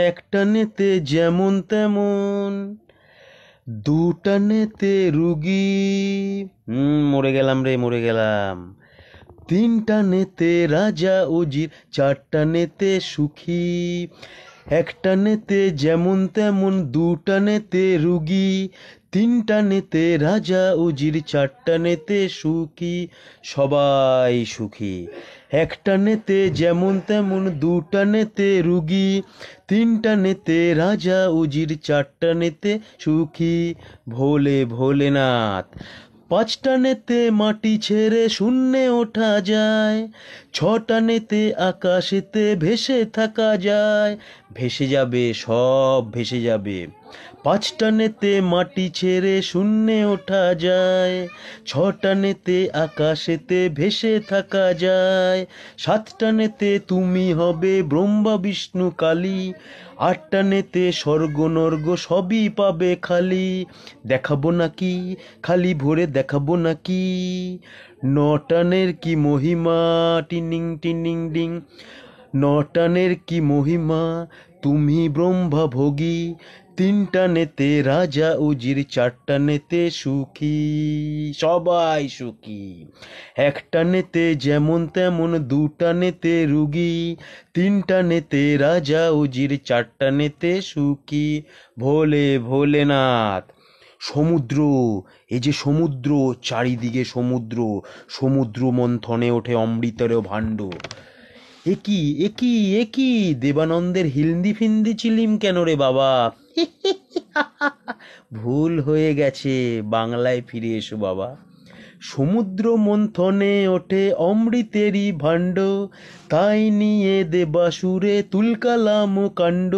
একটানেতে যেমন তেমন, দুটানেতে রুগী। মরে গেলাম রে, মরে গেলাম। তিনটানেতে রাজা উজির, চারটানেতে সুখী। একটানেতে যেমন তেমন, দুটানেতে রুগী, তিনটানেতে রাজা উজির, চারটানেতে সুখী, সবাই সুখী। একটানেতে যেমন তেমন, দুটানেতে রুগী, তিনটানেতে রাজা উজির, চারটানেতে সুখী, ভোলে ভোলেনাথ। পাঁচটানেতে মাটি ছেড়ে শূন্যে ওঠা যায়, ছটানেতে আকাশেতে ভেসে থাকা যায়। ভেসে যাবে, সব ভেসে যাবে। পাঁচটানেতে মাটি ছেড়ে শূন্যে ওঠা যায়, ছটানেতে আকাশেতে ভেসে থাকা যায়। সাতটানেতে তুমি হবে ব্রহ্মা বিষ্ণু কালী, আটটানেতে স্বর্গ নর্গ সবই পাবে খালি। দেখাবো নাকি, খালি ভরে দেখাবো নাকি, নটানের কি মহিমা, টিনিং টিনিং ডিং। নটানের কি মহিমা, তুমি ব্রহ্মা ভোগী, তিনটানেতে রাজা উজির, চারটানেতে সুখী, সবাই সুখী। একটানেতে যেমন তেমন, দুটানেতে রুগী, তিনটানেতে রাজা উজির, চারটানেতে সুখী, ভোলে ভোলেনাথ। সমুদ্র, এই যে সমুদ্র, চারিদিকে সমুদ্র, সমুদ্র মন্থনে ওঠে অমৃতের ভাণ্ড। একই একই একই, দেবানন্দের হিন্দি ফিন্দি চিলিম কেন রে বাবা? ভুল হয়ে গেছে, বাংলায় ফিরে এসো বাবা। সমুদ্র মন্থনে ওঠে অমৃতেরই ভাণ্ড, তাই নিয়ে দেবাসুরে তুলকালাম কাণ্ড।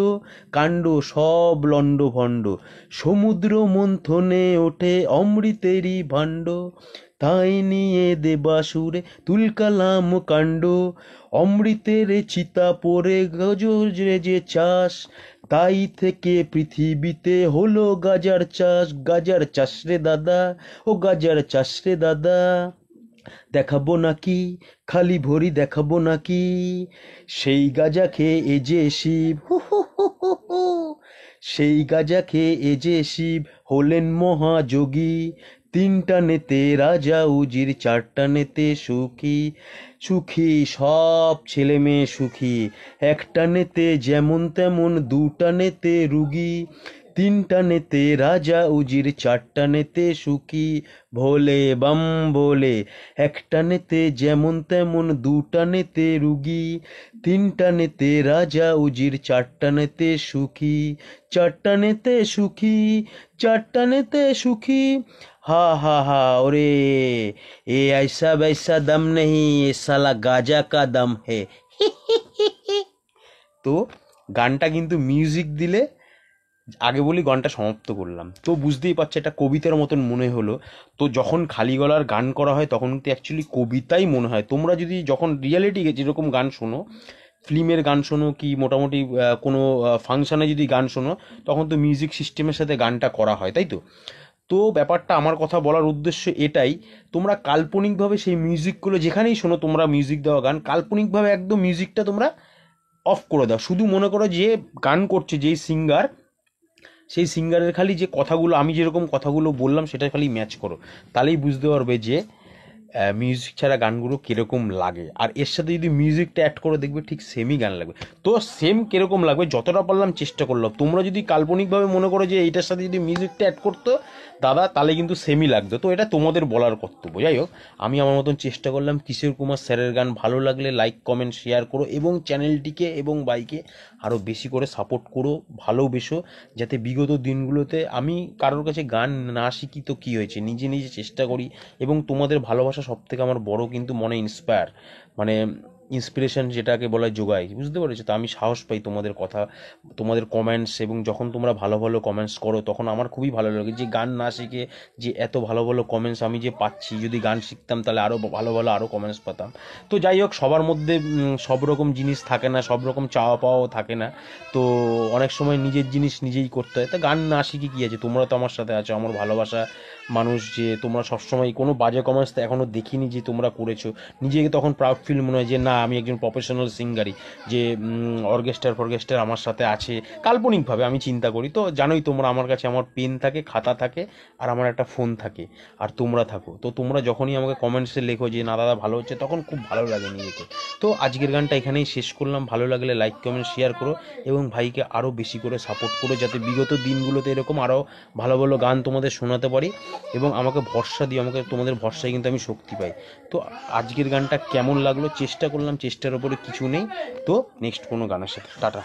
কাণ্ড সব লণ্ড ভণ্ড, সমুদ্র মন্থনে ওঠে অমৃতেরই ভাণ্ড, তাই নিয়ে দেবাসুরে তুলকালাম কাণ্ড। অমৃতের চিতা পড়ে গজরে যে চাষ, তাই থেকে পৃথিবীতে হলো গাজার চাষ। গাজার চাষ রে দাদা, ও গাজার চাষ রে দাদা। দেখাবো নাকি, খালি ভরি দেখাবো নাকি, সেই গাজা খেয়ে এ যে শিব, হু হু হু হু হু। সেই গাজা খেয়ে এ যে শিব হলেন মহাযোগী, তিনটানেতে রাজা উজির, চারটানেতে সুখী। সুখী সব ছেলে মেয়ে সুখী। একটানেতে যেমন তেমন, দুটানেতে রুগী, তিনটানেতে রাজা উজির, চারটানেতে সুখী, ভোলে বাম ভোলে। একটানেতে যেমন তেমন, দুটানেতে রুগী, তিনটানেতে রাজা উজির, চারটানেতে সুখী, চারটানেতে সুখী, চারটানেতে সুখী। हा हा हा ओरे, ये ऐसा वैसा दम नहीं, ये साला गाजा का दम है। তো গানটা কিন্তু মিউজিক দিলে, আগে বলি গানটা সমাপ্ত করলাম, তো বুঝতেই পারছো এটা কবিতার মতন মনে হলো। তো যখন খালি গলার গান করা হয় তখন কিন্তু অ্যাকচুয়ালি কবিতাই মনে হয়। তোমরা যদি যখন রিয়ালিটি যেরকম গান শোনো, ফিল্মের গান শোনো কি মোটামুটি কোনো ফাংশানে যদি গান শোনো, তখন তো মিউজিক সিস্টেমের সাথে গানটা করা হয়, তাই তো? তো ব্যাপারটা, আমার কথা বলার উদ্দেশ্য এটাই, তোমরা কাল্পনিকভাবে সেই মিউজিকগুলো যেখানেই শোনো, তোমরা মিউজিক দেওয়া গান কাল্পনিকভাবে একদম মিউজিকটা তোমরা অফ করে দাও। শুধু মনে করো যে গান করছে যেই সিঙ্গার, সেই সিঙ্গারের খালি যে কথাগুলো, আমি যেরকম কথাগুলো বললাম সেটা খালি ম্যাচ করো, তাহলেই বুঝতে পারবে যে মিউজিক ছাড়া গানগুলো কীরকম লাগে। আর এর সাথে যদি মিউজিকটা অ্যাড করে দেখবে ঠিক সেমই গান লাগবে। তো সেম কীরকম লাগবে যতটা পারলাম চেষ্টা করলাম। তোমরা যদি কাল্পনিকভাবে মনে করো যে এইটার সাথে যদি মিউজিকটা অ্যাড করতো দাদা, তাহলে কিন্তু সেমই লাগতো। তো এটা তোমাদের বলার কর্তব্য। যাই হোক, আমি আমার মতন চেষ্টা করলাম। কিশোর কুমার স্যারের গান ভালো লাগলে লাইক কমেন্ট শেয়ার করো, এবং চ্যানেলটিকে এবং বাইকে আরও বেশি করে সাপোর্ট করো, ভালোবেসো, যাতে বিগত দিনগুলোতে আমি কারোর কাছে গান না শিখি তো কী হয়েছে, নিজে নিজে চেষ্টা করি। এবং তোমাদের ভালোবাসা সবথেকে আমার বড় কিন্তু মনে ইন্সপায়ার, মানে ইন্সপিরেশন যেটাকে বলা হয় যোগায়, বুঝতে পেরেছো? তো আমি সাহস পাই তোমাদের কথা, তোমাদের কমেন্টস, এবং যখন তোমরা ভালো ভালো কমেন্টস করো তখন আমার খুবই ভালো লাগে যে গান না শিখে যে এত ভালো ভালো কমেন্টস আমি যে পাচ্ছি। যদি গান শিখতাম তাহলে আরও ভালো ভালো আরও কমেন্টস পেতাম। তো যাই হোক, সবার মধ্যে সব রকম জিনিস থাকে না, সব রকম চাওয়া পাওয়াও থাকে না। তো অনেক সময় নিজের জিনিস নিজেই করতে হয়। তা গান না শিখে কী আছে, তোমরা তো আমার সাথে আছো, আমার ভালোবাসা মানুষ, যে তোমরা সবসময় কোনো বাজে কমেন্টস তো এখনও দেখিনি যে তোমরা করেছো। নিজেকে তখন প্রাউড ফিল মনে হয় যে না, আমি একজন প্রফেশনাল সিঙ্গারই, যে অর্কেস্ট্রার আমার সাথে আছে কাল্পনিকভাবে আমি চিন্তা করি। তো জানোই তোমরা, আমার কাছে আমার পেন থাকে, খাতা থাকে, আর আমার একটা ফোন থাকে, আর তোমরা থাকো। তো তোমরা যখনই আমাকে কমেন্টসে লেখো যে না দাদা ভালো হচ্ছে, তখন খুব ভালো লাগে নিজেকে। তো আজকের গানটা এখানেই শেষ করলাম। ভালো লাগলে লাইক কমেন্ট শেয়ার করো, এবং ভাইকে আরও বেশি করে সাপোর্ট করো, যাতে বিগত দিনগুলোতে এরকম আরও ভালো ভালো গান তোমাদের শোনাতে পারি, এবং আমাকে ভরসা দিও, আমাকে তোমাদের ভরসায় কিন্তু আমি শক্তি পাই। তো আজকের গানটা কেমন লাগলো, চেষ্টা করলাম, চেষ্টার ওপরে কিছু নেই। তো নেক্সট কোনো গানের সাথে টাটা।